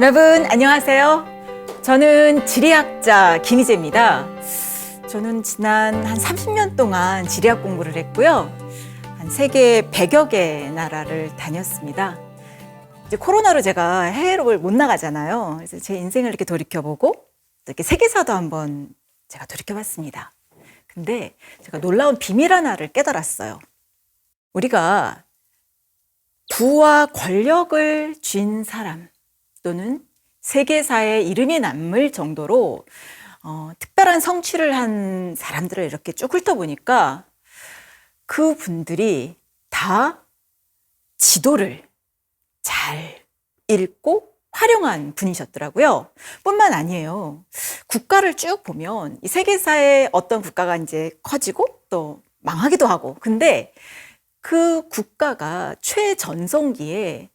여러분 안녕하세요. 저는 지리학자 김희재입니다. 저는 지난 한 30년 동안 지리학 공부를 했고요. 한 세계 100여 개 나라를 다녔습니다. 이제 코로나로 제가 해외를 못 나가잖아요. 그래서 제 인생을 이렇게 돌이켜보고 이렇게 세계사도 한번 제가 돌이켜봤습니다. 근데 제가 놀라운 비밀 하나를 깨달았어요. 우리가 부와 권력을 쥔 사람 또는 세계사에 이름이 남을 정도로 특별한 성취를 한 사람들을 이렇게 쭉 훑어보니까 그분들이 다 지도를 잘 읽고 활용한 분이셨더라고요. 뿐만 아니에요. 국가를 쭉 보면 이 세계사의 어떤 국가가 이제 커지고 또 망하기도 하고, 근데 그 국가가 최전성기에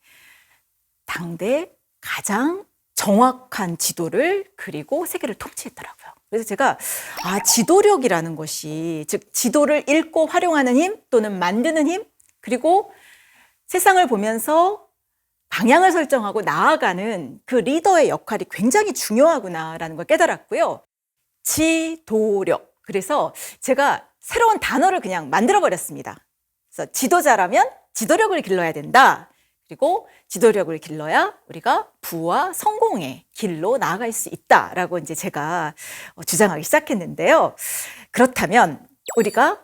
당대 가장 정확한 지도를 그리고 세계를 통치했더라고요. 그래서 제가 지도력이라는 것이, 즉 지도를 읽고 활용하는 힘 또는 만드는 힘, 그리고 세상을 보면서 방향을 설정하고 나아가는 그 리더의 역할이 굉장히 중요하구나라는 걸 깨달았고요. 지도력. 그래서 제가 새로운 단어를 그냥 만들어 버렸습니다. 그래서 지도자라면 지도력을 길러야 된다. 그리고 지도력을 길러야 우리가 부와 성공의 길로 나아갈 수 있다라고 이제 제가 주장하기 시작했는데요. 그렇다면 우리가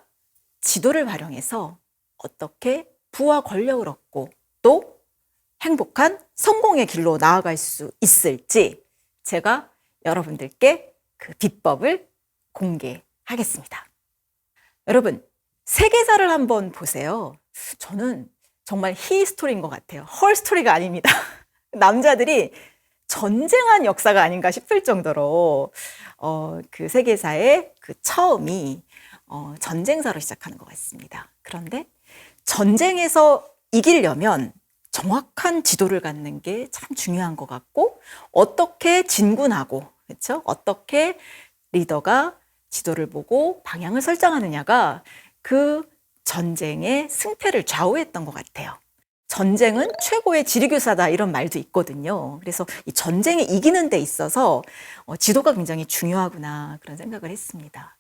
지도를 활용해서 어떻게 부와 권력을 얻고 또 행복한 성공의 길로 나아갈 수 있을지 제가 여러분들께 그 비법을 공개하겠습니다. 여러분, 세계사를 한번 보세요. 저는 정말 히스토리인 것 같아요. 헐스토리가 아닙니다. 남자들이 전쟁한 역사가 아닌가 싶을 정도로 그 세계사의 그 처음이 전쟁사로 시작하는 것 같습니다. 그런데 전쟁에서 이기려면 정확한 지도를 갖는 게 참 중요한 것 같고, 어떻게 진군하고, 그렇죠? 어떻게 리더가 지도를 보고 방향을 설정하느냐가 그 전쟁의 승패를 좌우했던 것 같아요. 전쟁은 최고의 지리교사다 이런 말도 있거든요. 그래서 이 전쟁에 이기는 데 있어서 지도가 굉장히 중요하구나 그런 생각을 했습니다.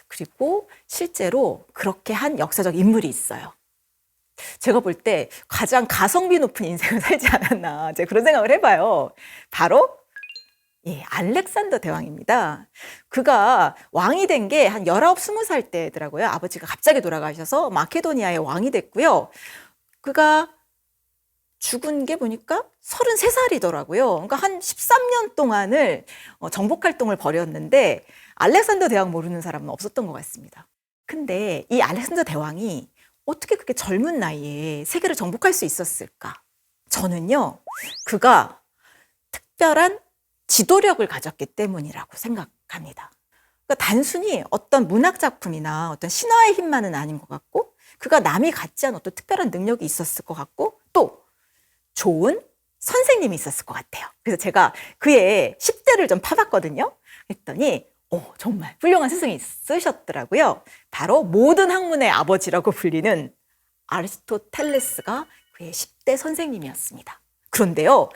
그리고 실제로 그렇게 한 역사적 인물이 있어요. 제가 볼 때 가장 가성비 높은 인생을 살지 않았나 제가 그런 생각을 해봐요. 바로 알렉산더 대왕입니다. 그가 왕이 된 게 한 19, 20살 때더라고요. 아버지가 갑자기 돌아가셔서 마케도니아의 왕이 됐고요. 그가 죽은 게 보니까 33살이더라고요. 그러니까 한 13년 동안을 정복 활동을 벌였는데 알렉산더 대왕 모르는 사람은 없었던 것 같습니다. 근데 이 알렉산더 대왕이 어떻게 그렇게 젊은 나이에 세계를 정복할 수 있었을까? 저는요, 그가 특별한 지도력을 가졌기 때문이라고 생각합니다. 그러니까 단순히 어떤 문학 작품이나 어떤 신화의 힘만은 아닌 것 같고, 그가 남이 갖지 않은 어떤 특별한 능력이 있었을 것 같고, 또 좋은 선생님이 있었을 것 같아요. 그래서 제가 그의 10대를 좀 파봤거든요. 그랬더니 정말 훌륭한 스승이 있으셨더라고요. 바로 모든 학문의 아버지라고 불리는 아리스토텔레스가 그의 10대 선생님이었습니다. 그런데요,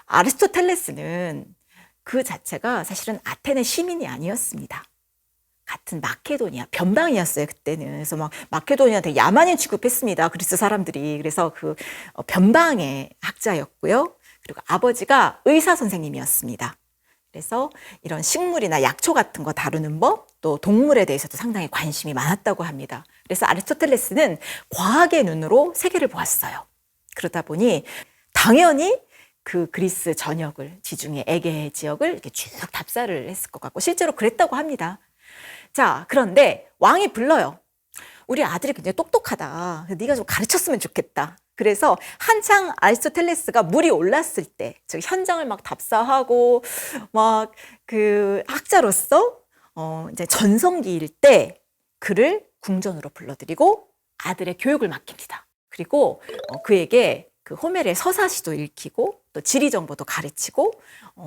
아리스토텔레스는 그 자체가 사실은 아테네 시민이 아니었습니다. 같은 마케도니아 변방이었어요, 그때는. 그래서 막 마케도니아한테 야만인 취급했습니다, 그리스 사람들이. 그래서 그 변방의 학자였고요. 그리고 아버지가 의사 선생님이었습니다. 그래서 이런 식물이나 약초 같은 거 다루는 법, 또 동물에 대해서도 상당히 관심이 많았다고 합니다. 그래서 아리스토텔레스는 과학의 눈으로 세계를 보았어요. 그러다 보니 당연히 그 그리스 전역을, 지중해 에게 지역을 이렇게 쭉 답사를 했을 것 같고, 실제로 그랬다고 합니다. 자, 그런데 왕이 불러요. 우리 아들이 굉장히 똑똑하다. 네가 좀 가르쳤으면 좋겠다. 그래서 한창 아리스토텔레스가 물이 올랐을 때, 즉 현장을 막 답사하고 막 그 학자로서 이제 전성기일 때 그를 궁전으로 불러들이고 아들의 교육을 맡깁니다. 그리고 그에게 그 호멜의 서사시도 읽히고 또 지리 정보도 가르치고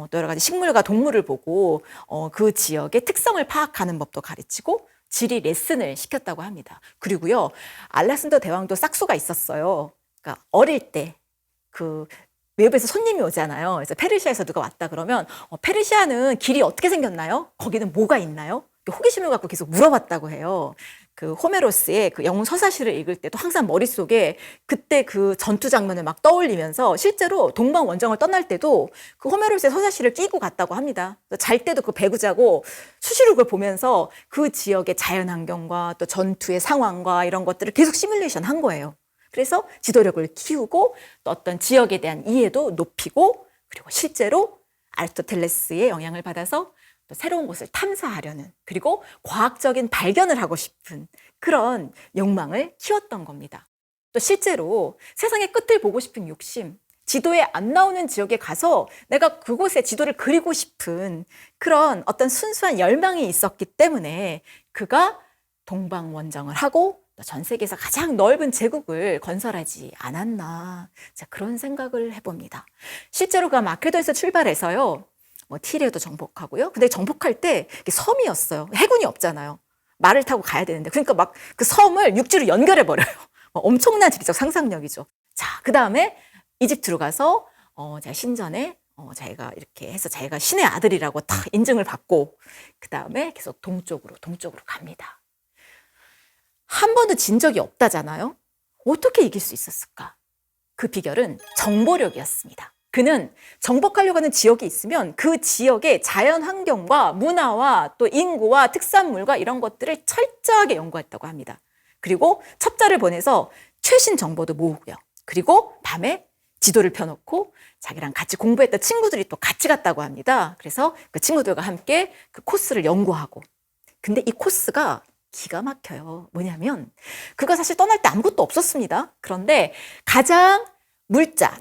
또 여러 가지 식물과 동물을 보고 그 지역의 특성을 파악하는 법도 가르치고 지리 레슨을 시켰다고 합니다. 그리고요, 알렉산더 대왕도 싹수가 있었어요. 그러니까 어릴 때 그 외부에서 손님이 오잖아요. 그래서 페르시아에서 누가 왔다 그러면 페르시아는 길이 어떻게 생겼나요? 거기는 뭐가 있나요? 호기심을 갖고 계속 물어봤다고 해요. 그 호메로스의 그 영웅 서사시를 읽을 때도 항상 머릿속에 그때 그 전투 장면을 막 떠올리면서 실제로 동방 원정을 떠날 때도 그 호메로스의 서사시를 끼고 갔다고 합니다. 잘 때도 그 배구 자고 수시로 그걸 보면서 그 지역의 자연 환경과 또 전투의 상황과 이런 것들을 계속 시뮬레이션 한 거예요. 그래서 지도력을 키우고 또 어떤 지역에 대한 이해도 높이고 그리고 실제로 아리스토텔레스의 영향을 받아서 또 새로운 곳을 탐사하려는 그리고 과학적인 발견을 하고 싶은 그런 욕망을 키웠던 겁니다. 또 실제로 세상의 끝을 보고 싶은 욕심, 지도에 안 나오는 지역에 가서 내가 그곳의 지도를 그리고 싶은 그런 어떤 순수한 열망이 있었기 때문에 그가 동방원정을 하고 전 세계에서 가장 넓은 제국을 건설하지 않았나 그런 생각을 해봅니다. 실제로 그가 마케도에서 출발해서요. 티레도 정복하고요. 근데 정복할 때 섬이었어요. 해군이 없잖아요. 말을 타고 가야 되는데. 그러니까 막 그 섬을 육지로 연결해 버려요. 엄청난 지리적 상상력이죠. 자, 그 다음에 이집트로 가서 자기가 신전에 자기가 이렇게 해서 자기가 신의 아들이라고 다 인증을 받고 그 다음에 계속 동쪽으로 갑니다. 한 번도 진 적이 없다잖아요. 어떻게 이길 수 있었을까? 그 비결은 정보력이었습니다. 그는 정복하려고 하는 지역이 있으면 그 지역의 자연 환경과 문화와 또 인구와 특산물과 이런 것들을 철저하게 연구했다고 합니다. 그리고 첩자를 보내서 최신 정보도 모으고요. 그리고 밤에 지도를 펴놓고 자기랑 같이 공부했던 친구들이 또 같이 갔다고 합니다. 그래서 그 친구들과 함께 그 코스를 연구하고. 근데 이 코스가 기가 막혀요. 뭐냐면 그가 사실 떠날 때 아무것도 없었습니다. 그런데 가장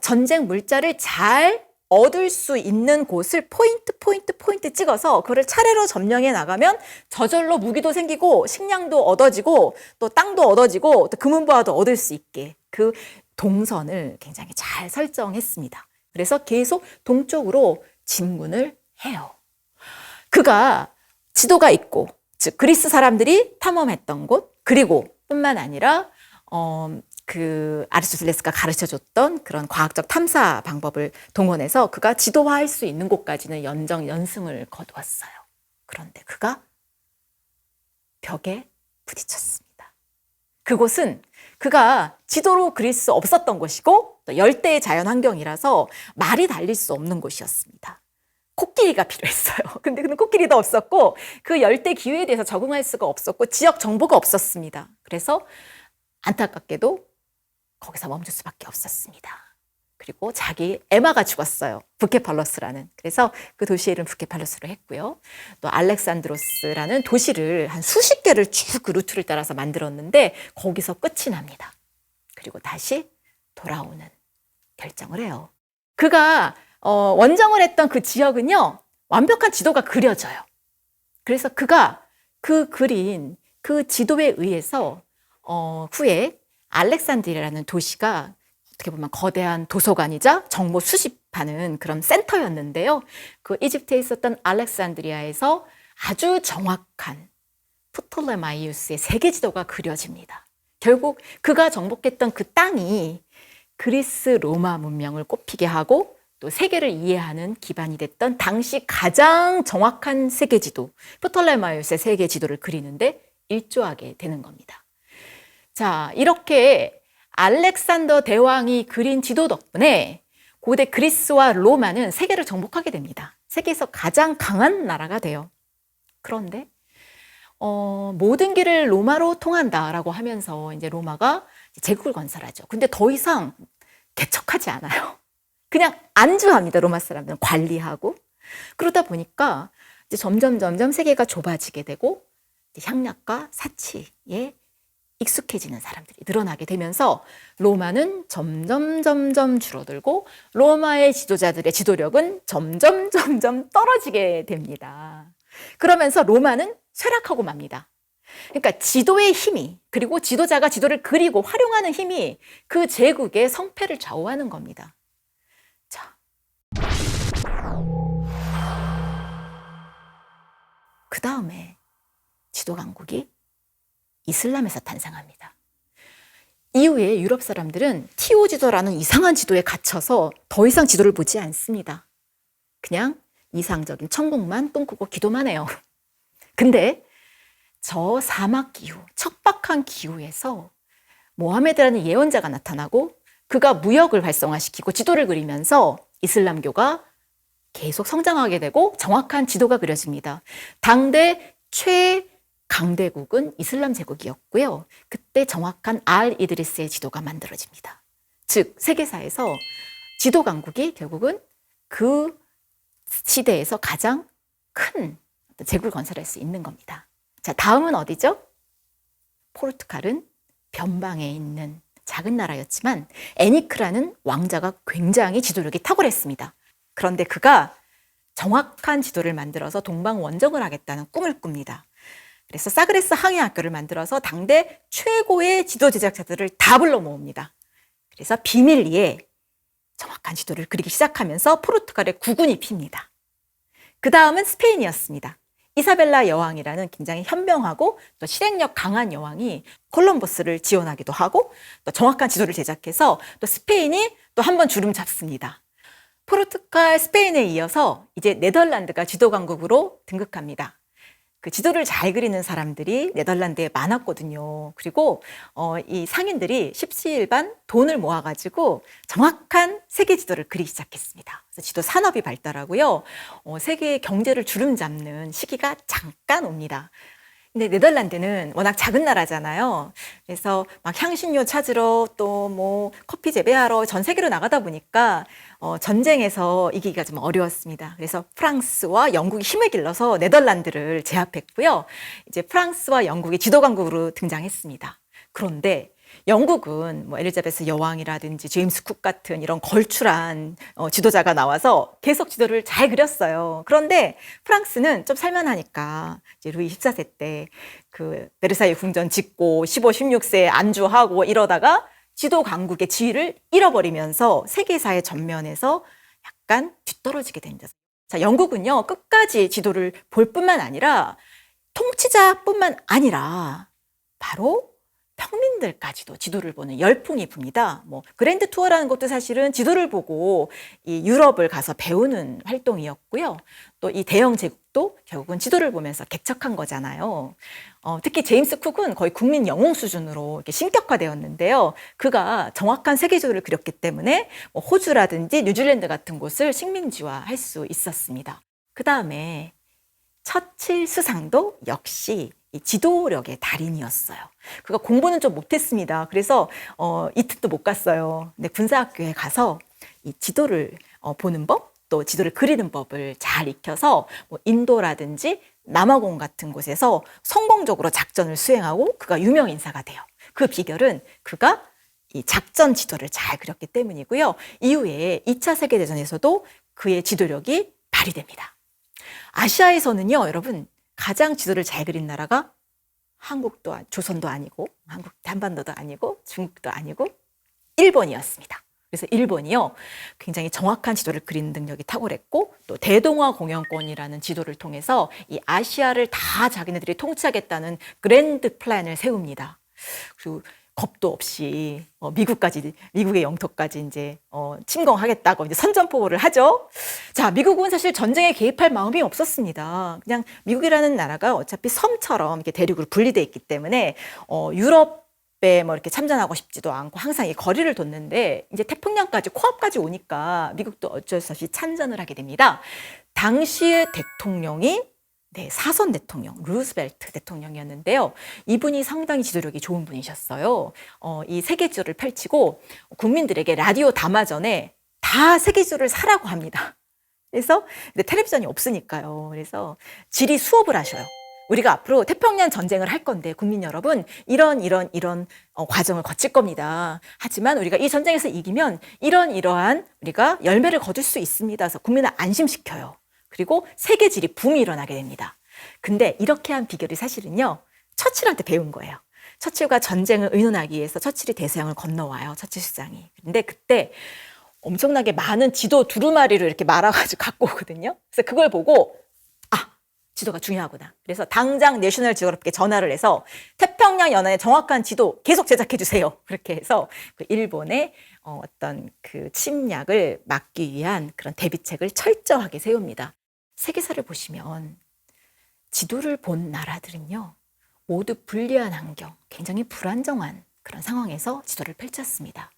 전쟁 물자를 잘 얻을 수 있는 곳을 포인트 찍어서 그거를 차례로 점령해 나가면 저절로 무기도 생기고 식량도 얻어지고 또 땅도 얻어지고 또 금은보화도 얻을 수 있게 그 동선을 굉장히 잘 설정했습니다. 그래서 계속 동쪽으로 진군을 해요. 그가 지도가 있고 즉 그리스 사람들이 탐험했던 곳 그리고 뿐만 아니라 그 아리스토텔레스가 가르쳐줬던 그런 과학적 탐사 방법을 동원해서 그가 지도화할 수 있는 곳까지는 연승을 거두었어요. 그런데 그가 벽에 부딪혔습니다. 그곳은 그가 지도로 그릴 수 없었던 곳이고 또 열대의 자연 환경이라서 말이 달릴 수 없는 곳이었습니다. 코끼리가 필요했어요. 근데 그는 코끼리도 없었고 그 열대 기후에 대해서 적응할 수가 없었고 지역 정보가 없었습니다. 그래서 안타깝게도 거기서 멈출 수밖에 없었습니다. 그리고 자기 에마가 죽었어요. 부케팔러스라는. 그래서 그 도시의 이름 부케팔러스로 했고요. 또 알렉산드로스라는 도시를 한 수십 개를 쭉 그 루트를 따라서 만들었는데 거기서 끝이 납니다. 그리고 다시 돌아오는 결정을 해요. 그가 원정을 했던 그 지역은요. 완벽한 지도가 그려져요. 그래서 그가 그 그린 그 지도에 의해서 후에 알렉산드리아라는 도시가 어떻게 보면 거대한 도서관이자 정보 수집하는 그런 센터였는데요. 그 이집트에 있었던 알렉산드리아에서 아주 정확한 프톨레마이우스의 세계 지도가 그려집니다. 결국 그가 정복했던 그 땅이 그리스 로마 문명을 꽃피게 하고 또 세계를 이해하는 기반이 됐던 당시 가장 정확한 세계 지도, 프톨레마이우스의 세계 지도를 그리는데 일조하게 되는 겁니다. 자, 이렇게 알렉산더 대왕이 그린 지도 덕분에 고대 그리스와 로마는 세계를 정복하게 됩니다. 세계에서 가장 강한 나라가 돼요. 그런데 모든 길을 로마로 통한다라고 하면서 이제 로마가 제국을 건설하죠. 근데 더 이상 개척하지 않아요. 그냥 안주합니다. 로마 사람들은 관리하고. 그러다 보니까 이제 점점 세계가 좁아지게 되고 향락과 사치에 익숙해지는 사람들이 늘어나게 되면서 로마는 점점 줄어들고 로마의 지도자들의 지도력은 점점 떨어지게 됩니다. 그러면서 로마는 쇠락하고 맙니다. 그러니까 지도의 힘이 그리고 지도자가 지도를 그리고 활용하는 힘이 그 제국의 성패를 좌우하는 겁니다. 자, 그 다음에 지도 강국이 이슬람에서 탄생합니다. 이후에 유럽 사람들은 TO 지도라는 이상한 지도에 갇혀서 더 이상 지도를 보지 않습니다. 그냥 이상적인 천국만 꿈꾸고 기도만 해요. 근데 저 사막 기후, 척박한 기후에서 모하메드라는 예언자가 나타나고 그가 무역을 활성화시키고 지도를 그리면서 이슬람교가 계속 성장하게 되고 정확한 지도가 그려집니다. 당대 최강대국은 이슬람 제국이었고요. 그때 정확한 알 이드리스의 지도가 만들어집니다. 즉 세계사에서 지도 강국이 결국은 그 시대에서 가장 큰 제국을 건설할 수 있는 겁니다. 자, 다음은 어디죠? 포르투갈은 변방에 있는 작은 나라였지만 에니크라는 왕자가 굉장히 지도력이 탁월했습니다. 그런데 그가 정확한 지도를 만들어서 동방 원정을 하겠다는 꿈을 꿉니다. 그래서 사그레스 항해학교를 만들어서 당대 최고의 지도 제작자들을 다 불러 모읍니다. 그래서 비밀리에 정확한 지도를 그리기 시작하면서 포르투갈의 국운이 핍니다. 그 다음은 스페인이었습니다. 이사벨라 여왕이라는 굉장히 현명하고 또 실행력 강한 여왕이 콜럼버스를 지원하기도 하고 또 정확한 지도를 제작해서 또 스페인이 또 한 번 주름 잡습니다. 포르투갈, 스페인에 이어서 이제 네덜란드가 지도 강국으로 등극합니다. 그 지도를 잘 그리는 사람들이 네덜란드에 많았거든요. 그리고 이 상인들이 십시일반 돈을 모아가지고 정확한 세계 지도를 그리기 시작했습니다. 그래서 지도 산업이 발달하고요. 세계의 경제를 주름잡는 시기가 잠깐 옵니다. 근데 네덜란드는 워낙 작은 나라잖아요. 그래서 막 향신료 찾으러 또 뭐 커피 재배하러 전 세계로 나가다 보니까 전쟁에서 이기기가 좀 어려웠습니다. 그래서 프랑스와 영국이 힘을 길러서 네덜란드를 제압했고요. 이제 프랑스와 영국이 지도 강국으로 등장했습니다. 그런데 영국은 뭐 엘리자베스 여왕이라든지 제임스 쿡 같은 이런 걸출한 지도자가 나와서 계속 지도를 잘 그렸어요. 그런데 프랑스는 좀 살만하니까 이제 루이 14세 때 그 베르사유 궁전 짓고 15, 16세에 안주하고 이러다가 지도 강국의 지위를 잃어버리면서 세계사의 전면에서 약간 뒤떨어지게 됩니다. 자, 영국은요 끝까지 지도를 볼 뿐만 아니라 통치자뿐만 아니라 바로 평민들까지도 지도를 보는 열풍이 붑니다. 뭐 그랜드 투어라는 것도 사실은 지도를 보고 이 유럽을 가서 배우는 활동이었고요. 또 이 대영 제국도 결국은 지도를 보면서 개척한 거잖아요. 특히 제임스 쿡은 거의 국민 영웅 수준으로 이렇게 신격화되었는데요. 그가 정확한 세계 지도를 그렸기 때문에 뭐 호주라든지 뉴질랜드 같은 곳을 식민지화할 수 있었습니다. 그 다음에 처칠 수상도 역시 이 지도력의 달인이었어요. 그가 공부는 좀 못했습니다. 그래서 이특도 못 갔어요. 근데 군사학교에 가서 이 지도를 보는 법, 또 지도를 그리는 법을 잘 익혀서 뭐 인도라든지 남아공 같은 곳에서 성공적으로 작전을 수행하고 그가 유명 인사가 돼요. 그 비결은 그가 이 작전 지도를 잘 그렸기 때문이고요. 이후에 2차 세계대전에서도 그의 지도력이 발휘됩니다. 아시아에서는요, 여러분, 가장 지도를 잘 그린 나라가 한국도, 조선도 아니고, 한국 한반도도 아니고, 중국도 아니고, 일본이었습니다. 그래서 일본이요, 굉장히 정확한 지도를 그리는 능력이 탁월했고, 또 대동아 공영권이라는 지도를 통해서 이 아시아를 다 자기네들이 통치하겠다는 그랜드 플랜을 세웁니다. 그리고 겁도 없이 미국의 영토까지 이제 침공하겠다고 이제 선전포고를 하죠. 자, 미국은 사실 전쟁에 개입할 마음이 없었습니다. 그냥 미국이라는 나라가 어차피 섬처럼 이렇게 대륙으로 분리돼 있기 때문에 유럽에 뭐 이렇게 참전하고 싶지도 않고 항상 이 거리를 뒀는데 이제 태평양까지 코앞까지 오니까 미국도 어쩔 수 없이 참전을 하게 됩니다. 당시의 대통령이 사선 대통령, 루스벨트 대통령이었는데요. 이분이 상당히 지도력이 좋은 분이셨어요. 이 세계 지도를 펼치고 국민들에게 라디오 담화전에 다 세계 지도를 사라고 합니다. 그래서 근데 텔레비전이 없으니까요. 그래서 질의 수업을 하셔요. 우리가 앞으로 태평양 전쟁을 할 건데 국민 여러분 이런 과정을 거칠 겁니다. 하지만 우리가 이 전쟁에서 이기면 이러한 우리가 열매를 거둘 수 있습니다. 그래서 국민을 안심시켜요. 그리고 세계질이 붐이 일어나게 됩니다. 근데 이렇게 한 비결이 사실은요, 처칠한테 배운 거예요. 처칠과 전쟁을 의논하기 위해서 처칠이 대서양을 건너와요, 처칠 수장이. 근데 그때 엄청나게 많은 지도 두루마리를 이렇게 말아가지고 갖고 오거든요. 그래서 그걸 보고, 지도가 중요하구나. 그래서 당장 내셔널 지오그래픽에 전화를 해서 태평양 연안의 정확한 지도 계속 제작해 주세요. 그렇게 해서 그 일본의 어떤 그 침략을 막기 위한 그런 대비책을 철저하게 세웁니다. 세계사를 보시면 지도를 본 나라들은요, 모두 불리한 환경, 굉장히 불안정한 그런 상황에서 지도를 펼쳤습니다.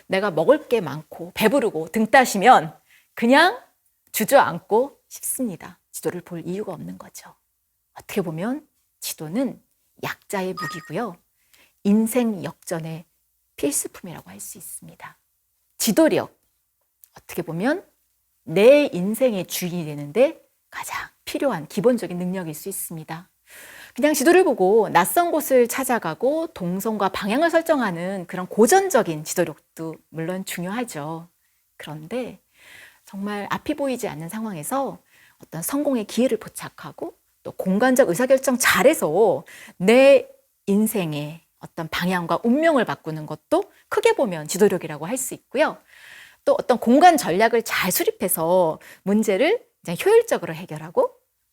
내가 먹을 게 많고 배부르고 등 따시면 그냥 주저앉고 싶습니다. 지도를 볼 이유가 없는 거죠. 어떻게 보면 지도는 약자의 무기고요. 인생 역전의 필수품이라고 할 수 있습니다. 지도력, 어떻게 보면 내 인생의 주인이 되는데 가장 필요한 기본적인 능력일 수 있습니다. 그냥 지도를 보고 낯선 곳을 찾아가고 동선과 방향을 설정하는 그런 고전적인 지도력도 물론 중요하죠. 그런데 정말 앞이 보이지 않는 상황에서 어떤 성공의 기회를 포착하고 또 공간적 의사결정 잘해서 내 인생의 어떤 방향과 운명을 바꾸는 것도 크게 보면 지도력이라고 할 수 있고요. 또 어떤 공간 전략을 잘 수립해서 문제를 효율적으로 해결하고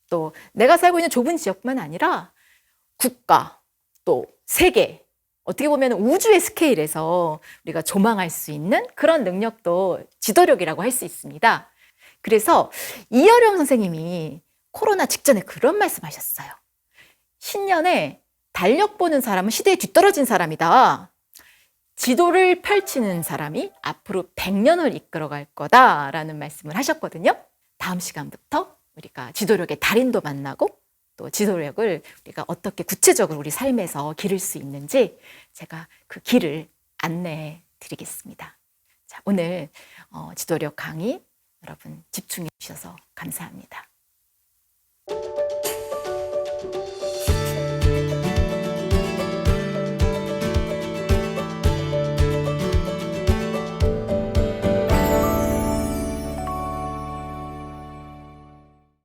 또 내가 살고 있는 좁은 지역뿐만 아니라 국가, 또 세계, 어떻게 보면 우주의 스케일에서 우리가 조망할 수 있는 그런 능력도 지도력이라고 할 수 있습니다. 그래서 이어령 선생님이 코로나 직전에 그런 말씀하셨어요. 신년에 달력 보는 사람은 시대에 뒤떨어진 사람이다. 지도를 펼치는 사람이 앞으로 100년을 이끌어갈 거다라는 말씀을 하셨거든요. 다음 시간부터 우리가 지도력의 달인도 만나고 또 지도력을 우리가 어떻게 구체적으로 우리 삶에서 기를 수 있는지 제가 그 길을 안내해 드리겠습니다. 자, 오늘 지도력 강의 여러분 집중해 주셔서 감사합니다.